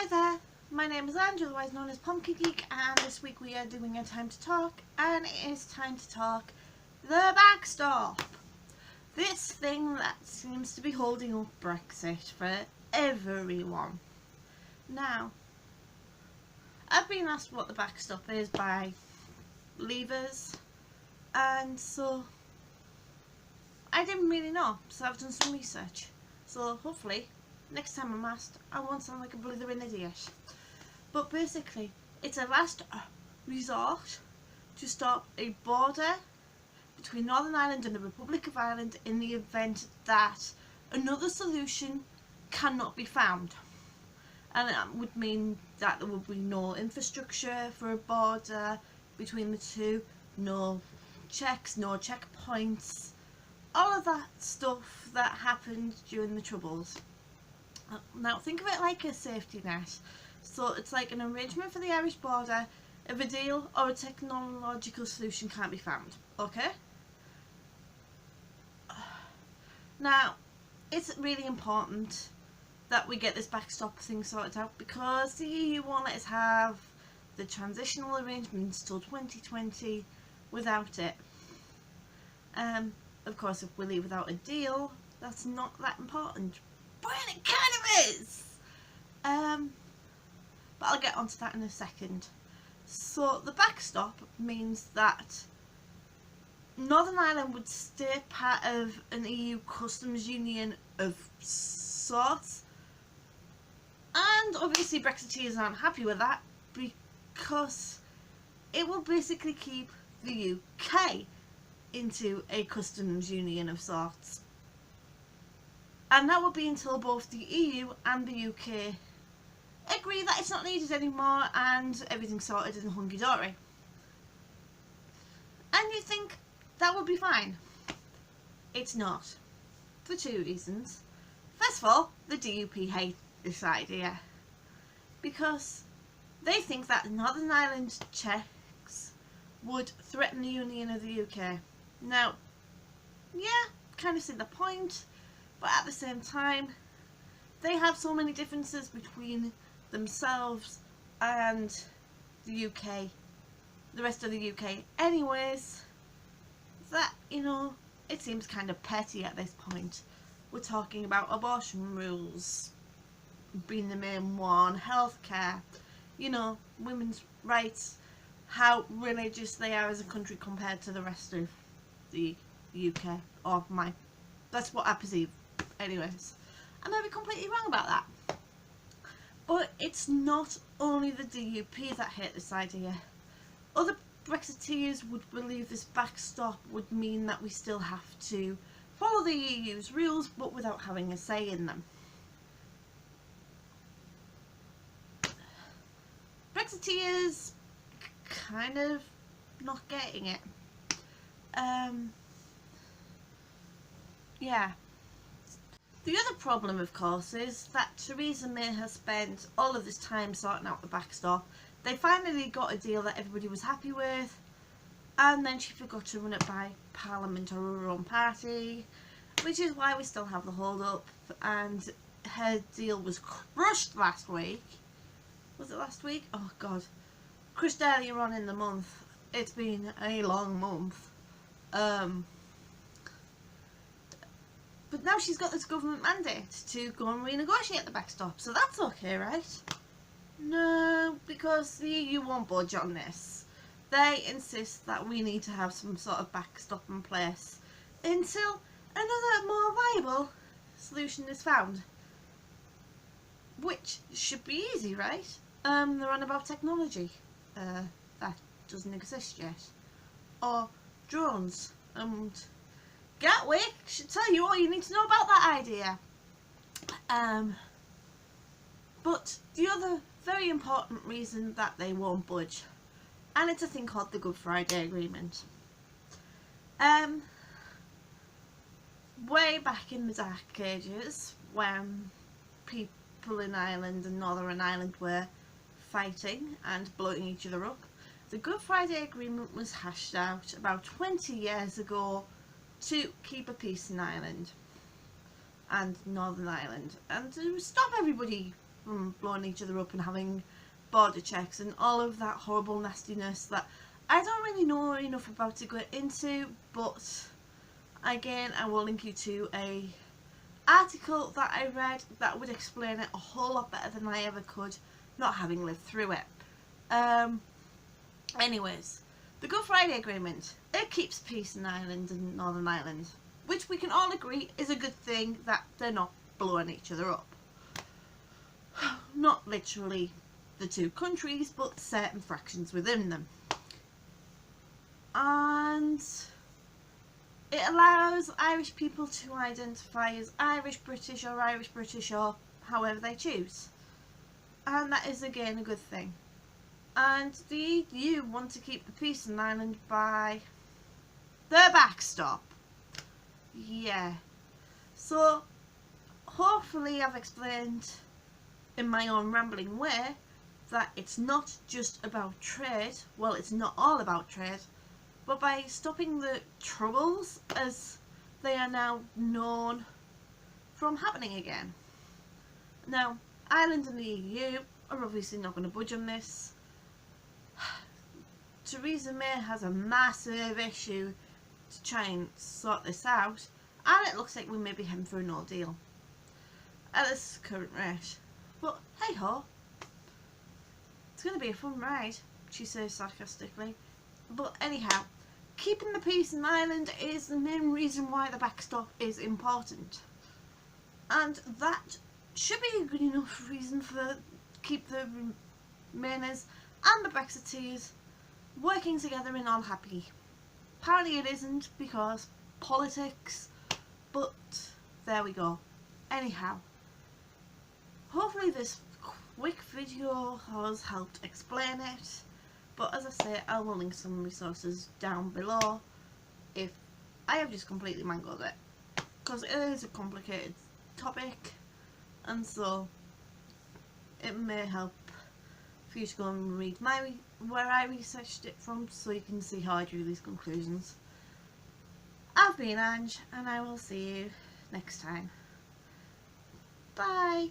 Hi there, my name is Andrew, otherwise known as Pumpkin Geek, and this week we are doing a Time to Talk, and it is time to talk the backstop. This thing that seems to be holding up Brexit for everyone. Now, I've been asked what the backstop is by leavers, and so I didn't really know, so I've done some research. So hopefully, next time I'm asked, I won't sound like a blithering idiot. But basically, it's a last resort to stop a border between Northern Ireland and the Republic of Ireland in the event that another solution cannot be found. And that would mean that there would be no infrastructure for a border between the two, no checks, no checkpoints, all of that stuff that happened during the Troubles. Now think of it like a safety net. So it's like an arrangement for the Irish border if a deal or a technological solution can't be found. Okay? Now, it's really important that we get this backstop thing sorted out because the EU won't let us have the transitional arrangements till 2020 without it. Of course, if we leave without a deal, that's not that important. But it kind of is! But I'll get onto that in a second. So the backstop means that Northern Ireland would stay part of an EU customs union of sorts, and obviously Brexiteers aren't happy with that because it will basically keep the UK into a customs union of sorts, and that will be until both the EU and the UK agree that it's not needed anymore and everything's sorted in hunky-dory. And you think that would be fine. It's not. For two reasons. First of all, the DUP hate this idea because they think that Northern Ireland checks would threaten the union of the UK. Now, yeah, kind of see the point, but at the same time, they have so many differences between themselves and the UK, the rest of the UK anyways, that, you know, it seems kind of petty at this point. We're talking about abortion rules being the main one, healthcare, you know, women's rights, how religious they are as a country compared to the rest of the UK, or that's what I perceive anyways. I may be completely wrong about that. But it's not only the DUP that hate this idea. Other Brexiteers would believe this backstop would mean that we still have to follow the EU's rules but without having a say in them. Brexiteers kind of not getting it. Yeah. The other problem, of course, is that Theresa May has spent all of this time sorting out the backstop. They finally got a deal that everybody was happy with, and then she forgot to run it by Parliament or her own party, which is why we still have the hold-up, and her deal was crushed last week. Was it last week? Oh god. Crushed earlier on in the month. It's been a long month. But now she's got this government mandate to go and renegotiate the backstop, so that's okay, right? No, because the EU won't budge on this. They insist that we need to have some sort of backstop in place until another more viable solution is found. Which should be easy, right? They're on about technology. That doesn't exist yet. Or drones. Gatwick should tell you all you need to know about that idea. But the other very important reason that they won't budge, and it's a thing called the Good Friday Agreement. Way back in the dark ages, when people in Ireland and Northern Ireland were fighting and blowing each other up, the Good Friday Agreement was hashed out about 20 years ago to keep a peace in Ireland and Northern Ireland and to stop everybody from blowing each other up and having border checks and all of that horrible nastiness that I don't really know enough about to go into, but again I will link you to a article that I read that would explain it a whole lot better than I ever could, not having lived through it. Anyways, the Good Friday Agreement, it keeps peace in Ireland and Northern Ireland, which we can all agree is a good thing, that they're not blowing each other up. Not literally the two countries, but certain fractions within them. And it allows Irish people to identify as Irish British or however they choose. And that is again a good thing. And the EU want to keep the peace in Ireland by the backstop. Yeah. So hopefully I've explained in my own rambling way that it's not just about trade. Well, it's not all about trade, but by stopping the troubles as they are now known from happening again. Now, Ireland and the EU are obviously not going to budge on this. Theresa May has a massive issue to try and sort this out, and it looks like we may be heading for a no deal at this current rate. But hey ho, it's going to be a fun ride, she says sarcastically. But anyhow, keeping the peace in Ireland is the main reason why the backstop is important, and that should be a good enough reason for keep the Remainers and the Brexiteers working together and all happy. Apparently it isn't, because politics, but there we go. Anyhow, hopefully this quick video has helped explain it, but as I say, I will link some resources down below if I have just completely mangled it, because it is a complicated topic, and so it may help for you to go and read where I researched it from, so you can see how I drew these conclusions. I've been Ange, and I will see you next time. Bye!